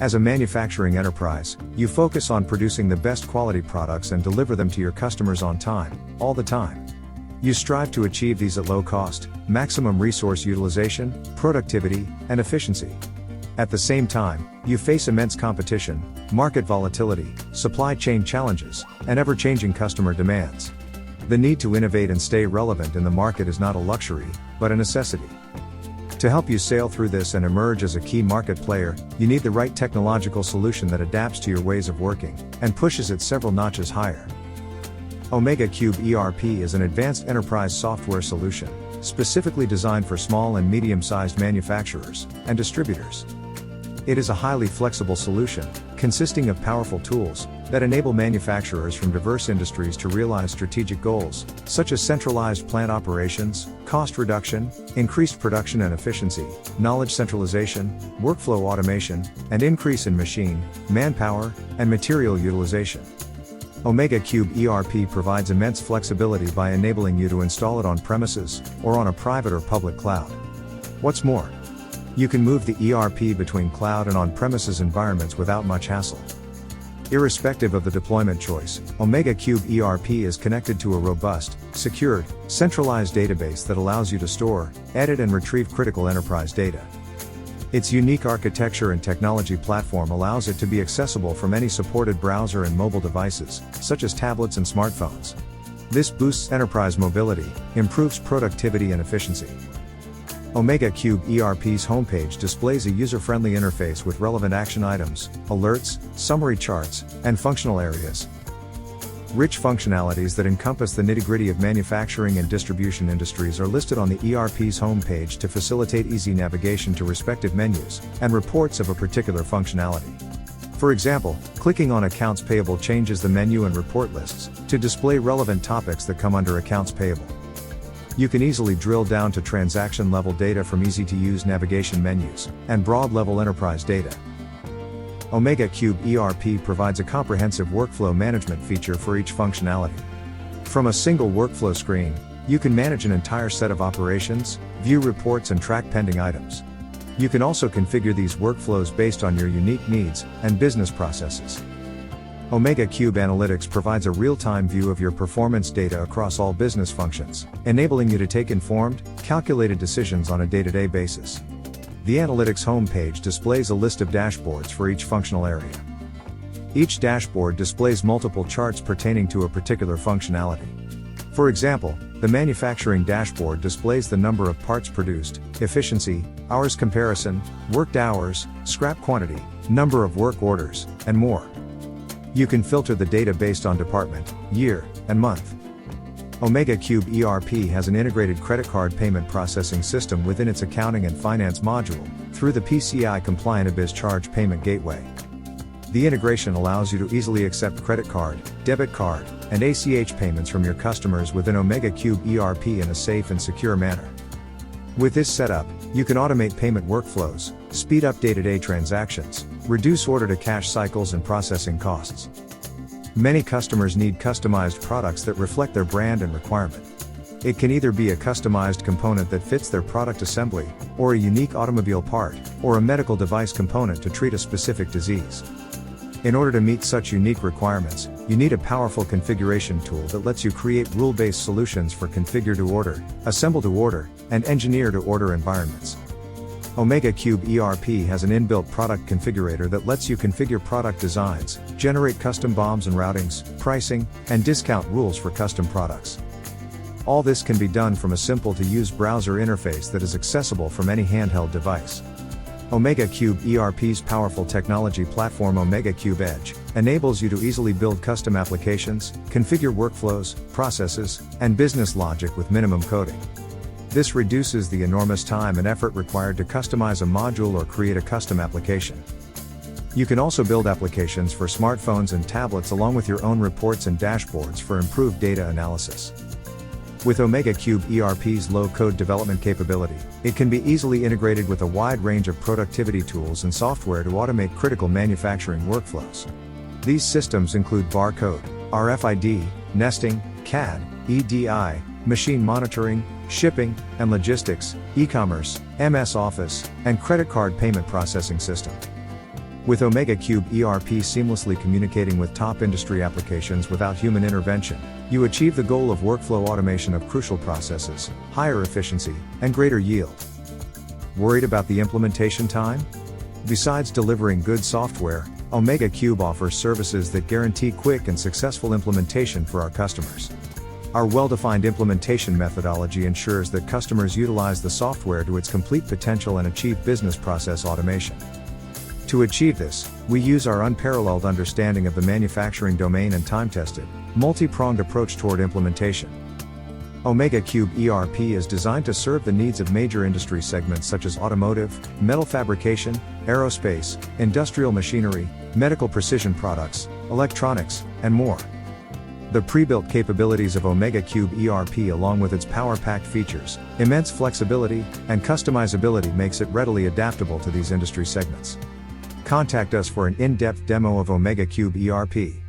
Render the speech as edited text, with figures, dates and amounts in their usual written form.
As a manufacturing enterprise, you focus on producing the best quality products and deliver them to your customers on time, all the time. You strive to achieve these at low cost, maximum resource utilization, productivity, and efficiency. At the same time, you face immense competition, market volatility, supply chain challenges, and ever-changing customer demands. The need to innovate and stay relevant in the market is not a luxury, but a necessity. To help you sail through this and emerge as a key market player, you need the right technological solution that adapts to your ways of working and pushes it several notches higher. OmegaCube ERP is an advanced enterprise software solution, specifically designed for small and medium-sized manufacturers and distributors. It is a highly flexible solution, consisting of powerful tools that enable manufacturers from diverse industries to realize strategic goals, such as centralized plant operations, cost reduction, increased production and efficiency, knowledge centralization, workflow automation, and increase in machine, manpower, and material utilization. OmegaCube ERP provides immense flexibility by enabling you to install it on premises or on a private or public cloud. What's more, you can move the ERP between cloud and on-premises environments without much hassle. Irrespective of the deployment choice, OmegaCube ERP is connected to a robust, secured, centralized database that allows you to store, edit and retrieve critical enterprise data. Its unique architecture and technology platform allows it to be accessible from any supported browser and mobile devices, such as tablets and smartphones. This boosts enterprise mobility, improves productivity and efficiency. OmegaCube ERP's homepage displays a user-friendly interface with relevant action items, alerts, summary charts, and functional areas. Rich functionalities that encompass the nitty-gritty of manufacturing and distribution industries are listed on the ERP's homepage to facilitate easy navigation to respective menus and reports of a particular functionality. For example, clicking on Accounts Payable changes the menu and report lists to display relevant topics that come under Accounts Payable. You can easily drill down to transaction-level data from easy-to-use navigation menus and broad-level enterprise data. OmegaCube ERP provides a comprehensive workflow management feature for each functionality. From a single workflow screen, you can manage an entire set of operations, view reports and track pending items. You can also configure these workflows based on your unique needs and business processes. OmegaCube Analytics provides a real-time view of your performance data across all business functions, enabling you to take informed, calculated decisions on a day-to-day basis. The Analytics homepage displays a list of dashboards for each functional area. Each dashboard displays multiple charts pertaining to a particular functionality. For example, the manufacturing dashboard displays the number of parts produced, efficiency, hours comparison, worked hours, scrap quantity, number of work orders, and more. You can filter the data based on department, year, and month. OmegaCube ERP has an integrated credit card payment processing system within its accounting and finance module, through the PCI-compliant ABIS charge payment gateway. The integration allows you to easily accept credit card, debit card, and ACH payments from your customers within OmegaCube ERP in a safe and secure manner. With this setup, you can automate payment workflows, speed up day-to-day transactions, reduce order-to-cash cycles and processing costs. Many customers need customized products that reflect their brand and requirement. It can either be a customized component that fits their product assembly, or a unique automobile part, or a medical device component to treat a specific disease. In order to meet such unique requirements, you need a powerful configuration tool that lets you create rule-based solutions for configure-to-order, assemble-to-order, and engineer-to-order environments. OmegaCube ERP has an inbuilt product configurator that lets you configure product designs, generate custom BOMs and routings, pricing, and discount rules for custom products. All this can be done from a simple-to-use browser interface that is accessible from any handheld device. OmegaCube ERP's powerful technology platform OmegaCube Edge enables you to easily build custom applications, configure workflows, processes, and business logic with minimum coding. This reduces the enormous time and effort required to customize a module or create a custom application. You can also build applications for smartphones and tablets along with your own reports and dashboards for improved data analysis. With OmegaCube ERP's low-code development capability, it can be easily integrated with a wide range of productivity tools and software to automate critical manufacturing workflows. These systems include barcode, RFID, nesting, CAD, EDI, machine monitoring, shipping and logistics, e-commerce, MS Office, and credit card payment processing system. With OmegaCube ERP seamlessly communicating with top industry applications without human intervention, you achieve the goal of workflow automation of crucial processes, higher efficiency, and greater yield. Worried about the implementation time? Besides delivering good software, OmegaCube offers services that guarantee quick and successful implementation for our customers. Our well-defined implementation methodology ensures that customers utilize the software to its complete potential and achieve business process automation. To achieve this, we use our unparalleled understanding of the manufacturing domain and time-tested, multi-pronged approach toward implementation. OmegaCube ERP is designed to serve the needs of major industry segments such as automotive, metal fabrication, aerospace, industrial machinery, medical precision products, electronics, and more. The pre-built capabilities of OmegaCube ERP along with its power-packed features, immense flexibility, and customizability makes it readily adaptable to these industry segments. Contact us for an in-depth demo of OmegaCube ERP.